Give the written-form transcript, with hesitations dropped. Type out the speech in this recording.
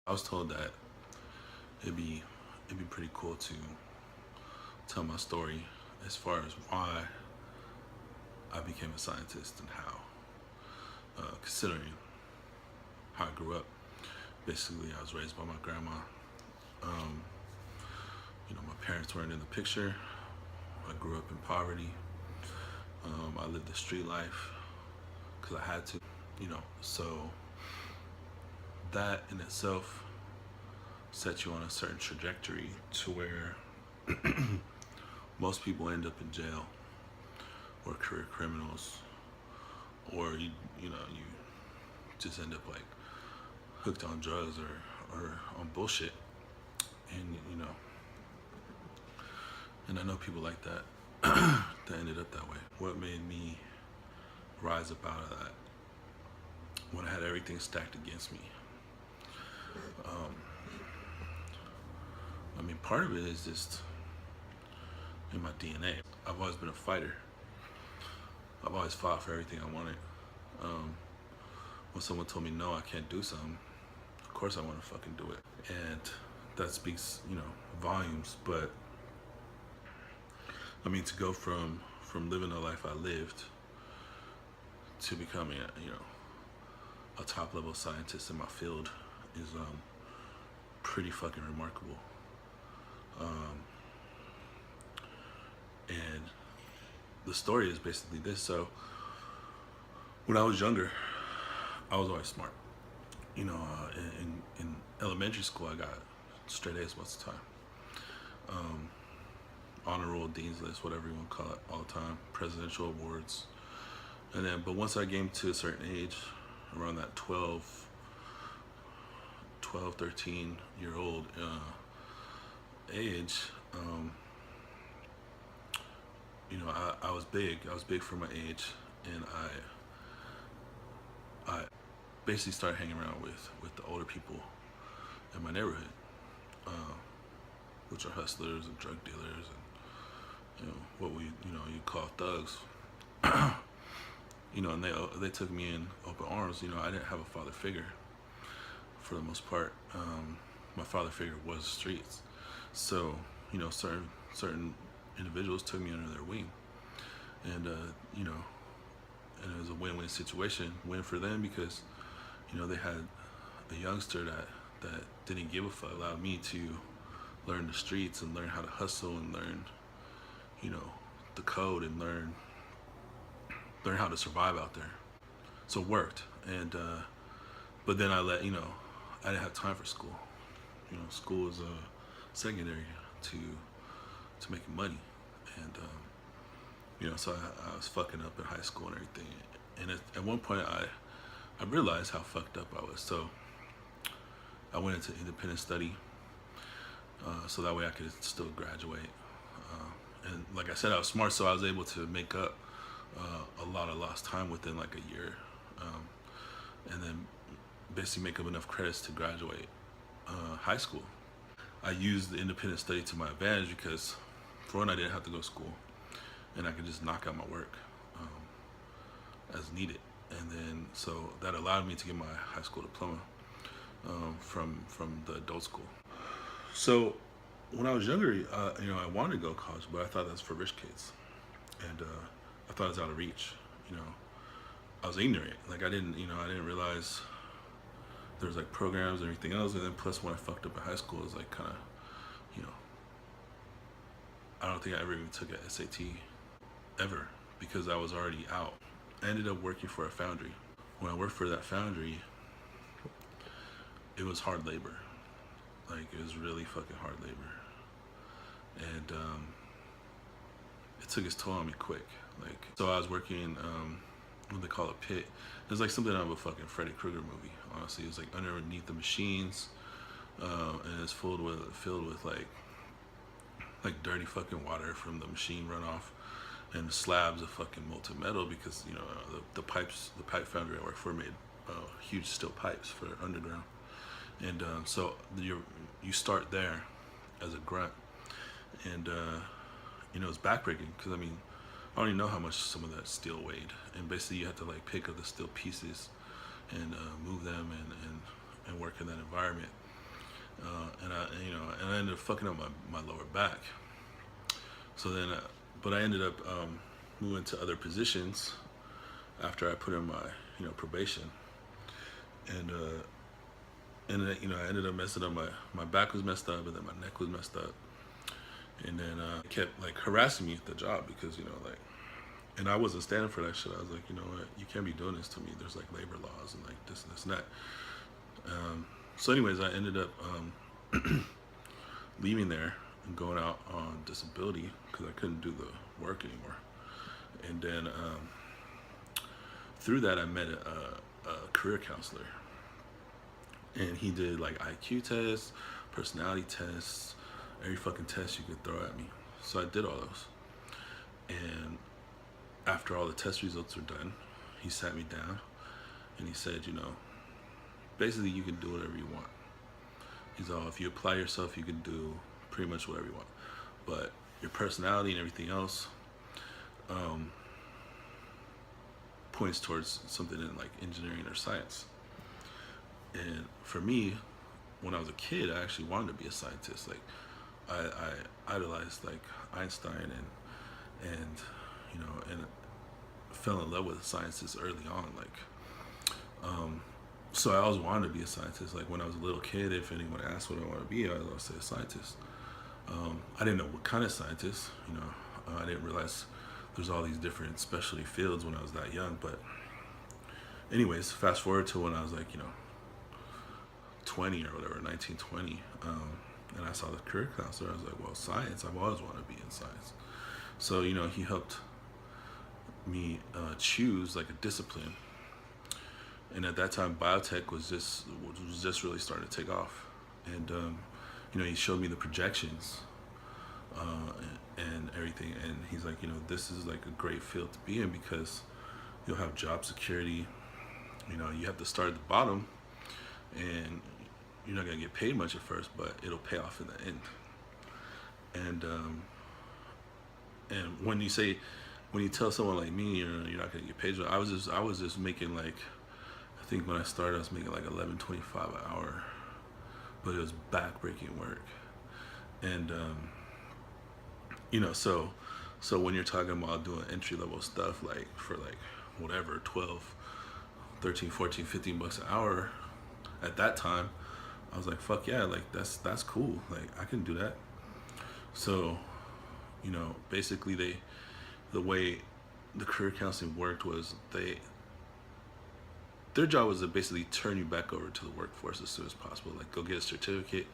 I was told that it'd be pretty cool to tell my story as far as why I became a scientist and how, considering how I grew up. Basically, I was raised by my grandma. Um, my parents weren't in the picture. I grew up in poverty. I lived the street life because I had to. So that in itself sets you on a certain trajectory to where most people end up in jail or career criminals, or you just end up like hooked on drugs or on bullshit, and and I know people like that that ended up that way. What made me rise up out of that when I had everything stacked against me? Um, part of it is just in my DNA. I've always been a fighter. I've always fought for everything I wanted. Um, when someone told me no, I can't do something, of course I want to fucking do it, and that speaks, volumes. But to go from living the life I lived to becoming a top level scientist in my field is pretty fucking remarkable. And the story is basically this. So when I was younger, I was always smart. In elementary school, I got straight A's most of the time. Honor roll, dean's list, whatever you want to call it, all the time. Presidential awards. But once I came to a certain age, around that 13-year-old age, I was big. I was big for my age, and I basically started hanging around with the older people in my neighborhood, which are hustlers and drug dealers and what you call thugs. And they took me in open arms. I didn't have a father figure for the most part. My father figure was streets, so certain individuals took me under their wing, and and it was a win-win situation. Win for them because they had a youngster that didn't give a fuck, allowed me to learn the streets and learn how to hustle and learn the code and learn how to survive out there. So it worked. And but then I didn't have time for school. School is secondary to making money. And so I was fucking up in high school and everything. And at one point I realized how fucked up I was. So I went into independent study, so that way I could still graduate. And like I said, I was smart, so I was able to make up a lot of lost time within like a year, and then basically make up enough credits to graduate high school. I used the independent study to my advantage because, for one, I didn't have to go to school, and I could just knock out my work as needed. And then so that allowed me to get my high school diploma from the adult school. So when I was younger, I wanted to go to college, but I thought that's for rich kids, and I thought it was out of reach. I was ignorant. Like I didn't realize there was like programs and everything else. And then plus when I fucked up in high school, it was like kind of, I don't think I ever even took an SAT ever because I was already out. I ended up working for a foundry. When I worked for that foundry, it was hard labor. Like it was really fucking hard labor. And it took its toll on me quick. Like, so I was working what they call a pit. It was like something out of a fucking Freddy Krueger movie. Honestly, it was like underneath the machines, and it's filled with like dirty fucking water from the machine runoff, and slabs of fucking molten metal because the pipe foundry I worked for made huge steel pipes for underground, and so you start there as a grunt, and it's backbreaking because I don't even know how much some of that steel weighed, and basically you have to like pick up the steel pieces and move them and work in that environment. and I ended up fucking up my lower back. So then, but I ended up moving to other positions after I put in my probation, and I ended up messing up my back was messed up, and then my neck was messed up, and then it kept like harassing me at the job because like, and I wasn't standing for that shit. I was like, you know what, you can't be doing this to me. There's like labor laws and like this and this and that. So anyways, I ended up leaving there and going out on disability because I couldn't do the work anymore. And then through that, I met a career counselor, and he did like IQ tests, personality tests, every fucking test you could throw at me. So I did all those. And after all the test results were done, he sat me down and he said, basically you can do whatever you want. He's all, if you apply yourself, you can do pretty much whatever you want. But your personality and everything else points towards something in like engineering or science. And for me, when I was a kid, I actually wanted to be a scientist. Like I idolized like Einstein and fell in love with scientists early on. So I always wanted to be a scientist. Like when I was a little kid, if anyone asked what I want to be, I would always say a scientist. I didn't know what kind of scientist. I didn't realize there's all these different specialty fields when I was that young. But anyways, fast forward to when I was like 20 or whatever, 19, 20, and I saw the career counselor. I was like, well, science. I've always wanted to be in science. So he helped me choose like a discipline. And at that time, biotech was just really starting to take off. And he showed me the projections and everything. And he's like, this is like a great field to be in because you'll have job security. You have to start at the bottom, and you're not gonna get paid much at first, but it'll pay off in the end. And when you tell someone like me, you're not gonna get paid, I was just making like, I think when I started, I was making like $11.25 an hour, but it was backbreaking work. And so when you're talking about doing entry level stuff like for like whatever 12, 13, 14, 15 bucks an hour, at that time I was like, fuck yeah, like that's cool, like I can do that. So basically the way the career counseling worked was their job was to basically turn you back over to the workforce as soon as possible. Like, go get a certificate,